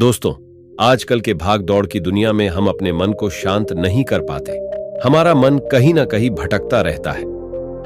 दोस्तों, आजकल के भाग दौड़ की दुनिया में हम अपने मन को शांत नहीं कर पाते। हमारा मन कहीं ना कहीं भटकता रहता है।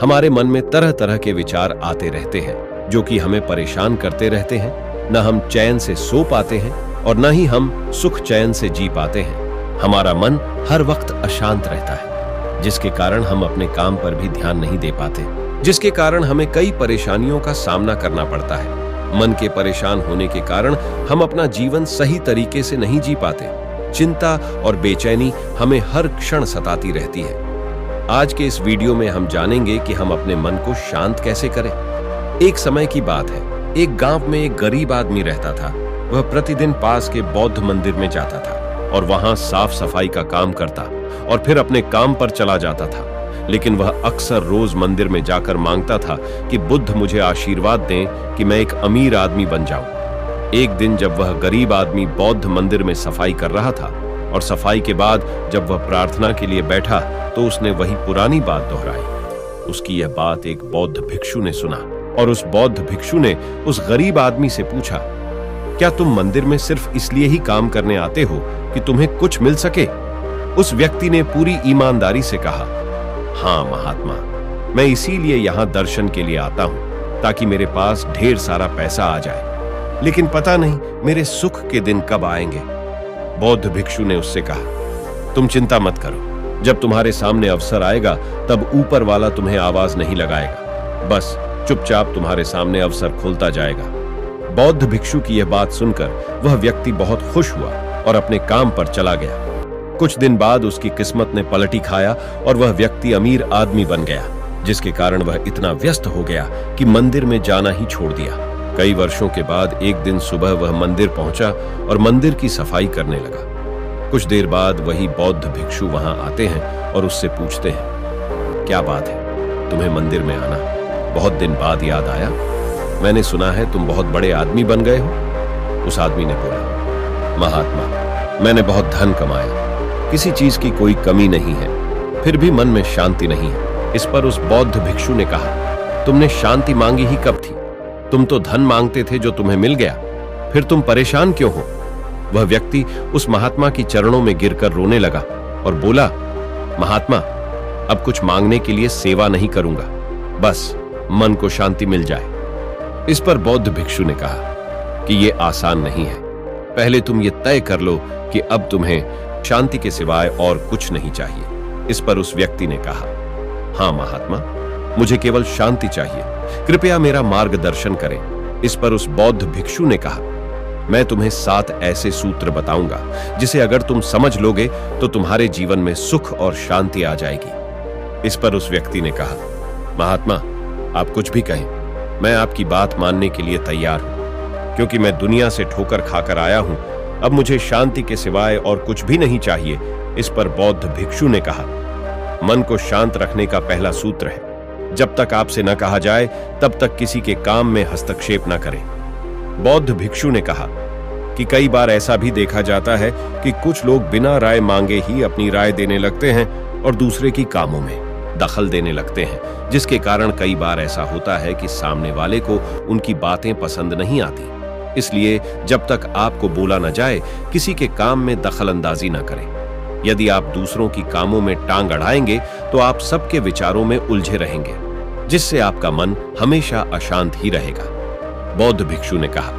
हमारे मन में तरह तरह के विचार आते रहते हैं जो कि हमें परेशान करते रहते हैं। न हम चैन से सो पाते हैं और न ही हम सुख चैन से जी पाते हैं। हमारा मन हर वक्त अशांत रहता है, जिसके कारण हम अपने काम पर भी ध्यान नहीं दे पाते, जिसके कारण हमें कई परेशानियों का सामना करना पड़ता है। मन के परेशान होने के कारण हम अपना जीवन सही तरीके से नहीं जी पाते। चिंता और बेचैनी हमें हर क्षण सताती रहती है। आज के इस वीडियो में हम जानेंगे कि हम अपने मन को शांत कैसे करें। एक समय की बात है, एक गांव में एक गरीब आदमी रहता था। वह प्रतिदिन पास के बौद्ध मंदिर में जाता था और वहां साफ सफाई का काम करता और फिर अपने काम पर चला जाता था। लेकिन वह अक्सर रोज मंदिर में जाकर मांगता था कि बुद्ध मुझे आशीर्वाद दें कि मैं एक अमीर आदमी बन जाऊं। एक दिन जब वह गरीब आदमी बौद्ध मंदिर में सफाई कर रहा था और सफाई के बाद जब वह प्रार्थना के लिए बैठा तो उसने वही पुरानी बात दोहराई। उसकी यह बात एक बौद्ध भिक्षु ने सुना और उस बौद्ध भिक्षु ने उस गरीब आदमी से पूछा, क्या तुम मंदिर में सिर्फ इसलिए ही काम करने आते हो कि तुम्हें कुछ मिल सके? उस व्यक्ति ने पूरी ईमानदारी से कहा, हाँ महात्मा, मैं इसीलिए यहाँ दर्शन के लिए आता हूँ ताकि मेरे पास ढेर सारा पैसा आ जाए, लेकिन पता नहीं मेरे सुख के दिन कब आएंगे। बौद्ध भिक्षु ने उससे कहा, तुम चिंता मत करो, जब तुम्हारे सामने अवसर आएगा तब ऊपर वाला तुम्हें आवाज नहीं लगाएगा, बस चुपचाप तुम्हारे सामने अवसर खुलता जाएगा। बौद्ध भिक्षु की यह बात सुनकर वह व्यक्ति बहुत खुश हुआ और अपने काम पर चला गया। कुछ दिन बाद उसकी किस्मत ने पलटी खाया और वह व्यक्ति अमीर आदमी बन गया, जिसके कारण वह इतना व्यस्त हो गया कि मंदिर में जाना ही छोड़ दिया। कई वर्षों के बाद एक दिन सुबह वह मंदिर पहुंचा और मंदिर की सफाई करने लगा। कुछ देर बाद वही बौद्ध भिक्षु वहां आते हैं और उससे पूछते हैं, क्या बात है, तुम्हें मंदिर में आना बहुत दिन बाद याद आया? मैंने सुना है तुम बहुत बड़े आदमी बन गए हो। उस आदमी ने बोला, महात्मा, मैंने बहुत धन कमाया, किसी चीज की कोई कमी नहीं है, फिर भी मन में शांति नहीं है। इस पर उस बौद्ध भिक्षु ने कहा, तुमने शांति मांगी ही कब थी? तुम तो धन मांगते थे जो तुम्हें मिल गया, फिर तुम परेशान क्यों हो? वह व्यक्ति उस महात्मा की चरणों में गिरकर रोने लगा और बोला, महात्मा, अब कुछ मांगने के लिए सेवा नहीं करूंगा, बस मन को शांति मिल जाए। इस पर बौद्ध भिक्षु ने कहा कि यह आसान नहीं है, पहले तुम ये तय कर लो कि अब तुम्हें शांति के सिवाय और कुछ नहीं चाहिए। इस पर उस व्यक्ति ने कहा, हाँ महात्मा, मुझे केवल शांति चाहिए, कृपया मेरा मार्गदर्शन करें। इस पर उस बौद्ध भिक्षु ने कहा, मैं तुम्हें 7 ऐसे सूत्र बताऊंगा जिसे अगर तुम समझ लोगे तो तुम्हारे जीवन में सुख और शांति आ जाएगी। इस पर उस व्यक्ति ने कहा, महात्मा, आप कुछ भी कहें, मैं आपकी बात मानने के लिए तैयार हूं, क्योंकि मैं दुनिया से ठोकर खाकर आया हूं, अब मुझे शांति के सिवाय और कुछ भी नहीं चाहिए। इस पर बौद्ध भिक्षु ने कहा, मन को शांत रखने का पहला सूत्र है, जब तक आपसे न कहा जाए तब तक किसी के काम में हस्तक्षेप न करें। बौद्ध भिक्षु ने कहा कि कई बार ऐसा भी देखा जाता है कि कुछ लोग बिना राय मांगे ही अपनी राय देने लगते हैं और दूसरे की कामों में दखल देने लगते हैं, जिसके कारण कई बार ऐसा होता है कि सामने वाले को उनकी बातें पसंद नहीं आती। इसलिए जब तक आपको बोला न जाए, किसी के काम में दखल अंदाजी न करें। यदि आप दूसरों की कामों में टांग अड़ाएंगे तो आप सबके विचारों में उलझे रहेंगे, जिससे आपका मन हमेशा अशांत ही रहेगा। बौद्ध भिक्षु ने कहा,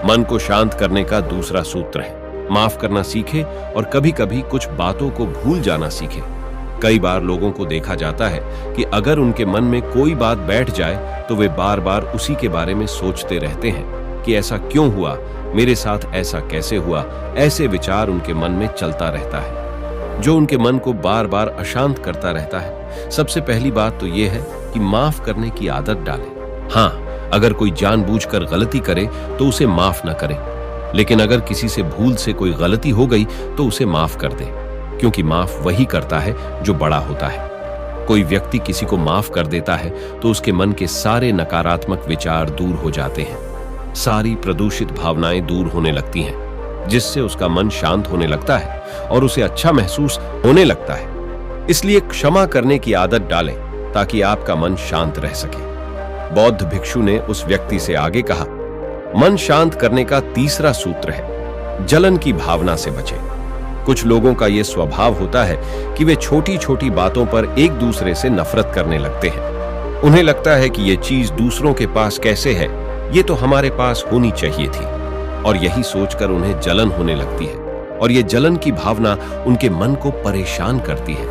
मन को शांत करने का दूसरा सूत्र है, माफ करना सीखे और कभी कभी कुछ बातों को भूल जाना सीखे। कई बार लोगों को देखा जाता है कि अगर उनके मन में कोई बात बैठ जाए तो वे बार बार उसी के बारे में सोचते रहते हैं कि ऐसा क्यों हुआ, मेरे साथ ऐसा कैसे हुआ। ऐसे विचार उनके मन में चलता रहता है, जो उनके मन को बार बार अशांत करता रहता है। सबसे पहली बात तो यह है कि माफ करने की आदत डालें। हाँ, अगर कोई जानबूझकर गलती करे तो उसे माफ न करें, लेकिन अगर किसी से भूल से कोई गलती हो गई तो उसे माफ कर दें, क्योंकि माफ वही करता है जो बड़ा होता है। कोई व्यक्ति किसी को माफ कर देता है तो उसके मन के सारे नकारात्मक विचार दूर हो जाते हैं, सारी प्रदूषित भावनाएं दूर होने लगती हैं, जिससे उसका मन शांत होने लगता है और उसे अच्छा महसूस होने लगता है। इसलिए क्षमा करने की आदत डालें ताकि आपका मन शांत रह सके। बौद्ध भिक्षु ने उस व्यक्ति से आगे कहा, मन शांत करने का तीसरा सूत्र है, जलन की भावना से बचें। कुछ लोगों का यह स्वभाव होता है कि वे छोटी छोटी बातों पर एक दूसरे से नफरत करने लगते हैं। उन्हें लगता है कि यह चीज दूसरों के पास कैसे है, ये तो हमारे पास होनी चाहिए थी, और यही सोचकर उन्हें जलन होने लगती है। और ये जलन की भावना उनके मन को परेशान करती है,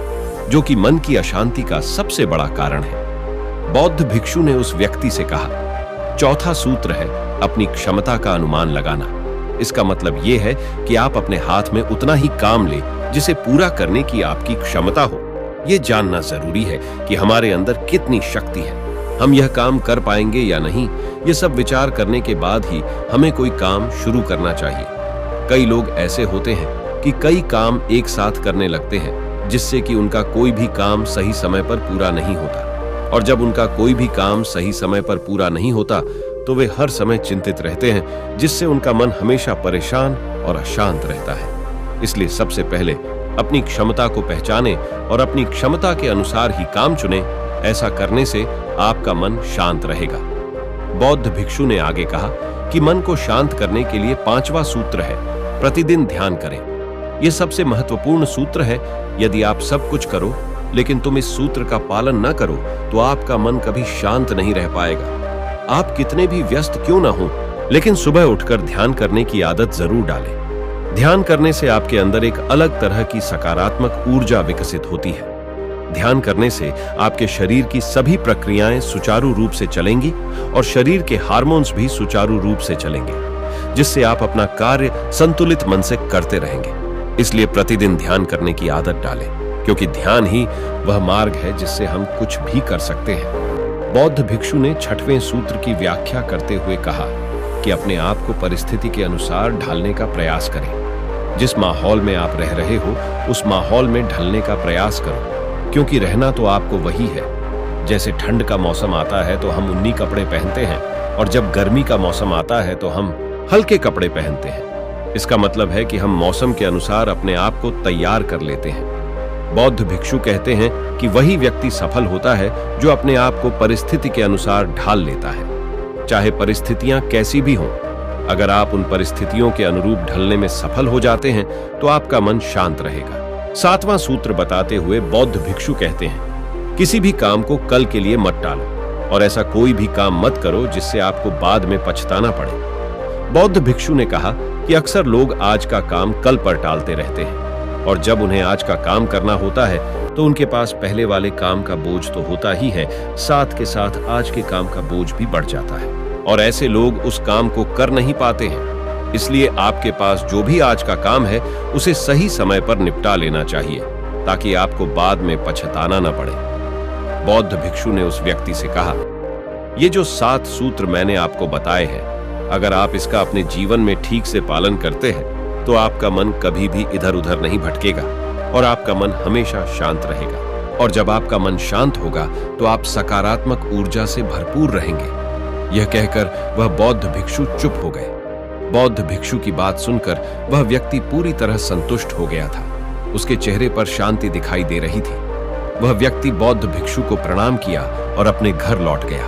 जो कि मन की अशांति का सबसे बड़ा कारण है। बौद्ध भिक्षु ने उस व्यक्ति से कहा, चौथा सूत्र है अपनी क्षमता का अनुमान लगाना। इसका मतलब यह है कि आप अपने हाथ में उतना ही काम ले जिसे पूरा करने की आपकी क्षमता हो। यह जानना जरूरी है कि हमारे अंदर कितनी शक्ति है, हम यह काम कर पाएंगे या नहीं। ये सब विचार करने के बाद ही हमें कोई काम शुरू करना चाहिए। कई लोग ऐसे होते हैं कि कई काम एक साथ करने लगते हैं, जिससे कि उनका कोई भी काम सही समय पर पूरा नहीं होता। और जब उनका कोई भी काम सही समय पर पूरा नहीं होता तो वे हर समय चिंतित रहते हैं, जिससे उनका मन हमेशा परेशान और अशांत रहता है। इसलिए सबसे पहले अपनी क्षमता को पहचानें और अपनी क्षमता के अनुसार ही काम चुनें। ऐसा करने से आपका मन शांत रहेगा। बौद्ध भिक्षु ने आगे कहा कि मन को शांत करने के लिए 5वां सूत्र है, प्रतिदिन ध्यान करें। यह सबसे महत्वपूर्ण सूत्र है। यदि आप सब कुछ करो लेकिन तुम इस सूत्र का पालन न करो तो आपका मन कभी शांत नहीं रह पाएगा। आप कितने भी व्यस्त क्यों न हो, लेकिन सुबह उठकर ध्यान करने की आदत जरूर डालें। ध्यान करने से आपके अंदर एक अलग तरह की सकारात्मक ऊर्जा विकसित होती है। ध्यान करने से आपके शरीर की सभी प्रक्रियाएं सुचारू रूप से चलेंगी और शरीर के हार्मोन्स भी सुचारू रूप से चलेंगे, जिससे आप अपना कार्य संतुलित मन से करते रहेंगे। इसलिए प्रतिदिन ध्यान करने की आदत डालें, क्योंकि ध्यान ही वह मार्ग है जिससे हम कुछ भी कर सकते हैं। बौद्ध भिक्षु ने 6वें सूत्र की व्याख्या करते हुए कहा कि अपने आप को परिस्थिति के अनुसार ढालने का प्रयास करें। जिस माहौल में आप रह रहे हो उस माहौल में ढलने का प्रयास करो, क्योंकि रहना तो आपको वही है। जैसे ठंड का मौसम आता है तो हम ऊनी कपड़े पहनते हैं, और जब गर्मी का मौसम आता है तो हम हल्के कपड़े पहनते हैं। इसका मतलब है कि हम मौसम के अनुसार अपने आप को तैयार कर लेते हैं। बौद्ध भिक्षु कहते हैं कि वही व्यक्ति सफल होता है जो अपने आप को परिस्थिति के अनुसार ढाल लेता है, चाहे परिस्थितियां कैसी भी हों। अगर आप उन परिस्थितियों के अनुरूप ढलने में सफल हो जाते हैं तो आपका मन शांत रहेगा। 7वां सूत्र बताते हुए बौद्ध भिक्षु कहते हैं, किसी भी काम को कल के लिए मत टालो, और ऐसा कोई भी काम मत करो जिससे आपको बाद में पछताना पड़े। बौद्ध भिक्षु ने कहा कि अक्सर लोग आज का काम कल पर टालते रहते हैं, और जब उन्हें आज का काम करना होता है तो उनके पास पहले वाले काम का बोझ तो होता ही है, साथ के साथ आज के काम का बोझ भी बढ़ जाता है, और ऐसे लोग उस काम को कर नहीं पाते हैं। इसलिए आपके पास जो भी आज का काम है उसे सही समय पर निपटा लेना चाहिए, ताकि आपको बाद में पछताना न पड़े। बौद्ध भिक्षु ने उस व्यक्ति से कहा, ये जो 7 सूत्र मैंने आपको बताए हैं, अगर आप इसका अपने जीवन में ठीक से पालन करते हैं तो आपका मन कभी भी इधर उधर नहीं भटकेगा और आपका मन हमेशा शांत रहेगा। और जब आपका मन शांत होगा तो आप सकारात्मक ऊर्जा से भरपूर रहेंगे। यह कहकर वह बौद्ध भिक्षु चुप हो गए। बौद्ध भिक्षु की बात सुनकर वह व्यक्ति पूरी तरह संतुष्ट हो गया था। उसके चेहरे पर शांति दिखाई दे रही थी। वह व्यक्ति बौद्ध भिक्षु को प्रणाम किया और अपने घर लौट गया।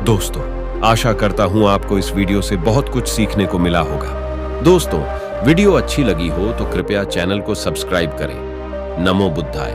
दोस्तों, आशा करता हूं आपको इस वीडियो से बहुत कुछ सीखने को मिला होगा। दोस्तों, वीडियो अच्छी लगी हो तो कृपया चैनल को सब्सक्राइब करें। नमो बुद्धाय।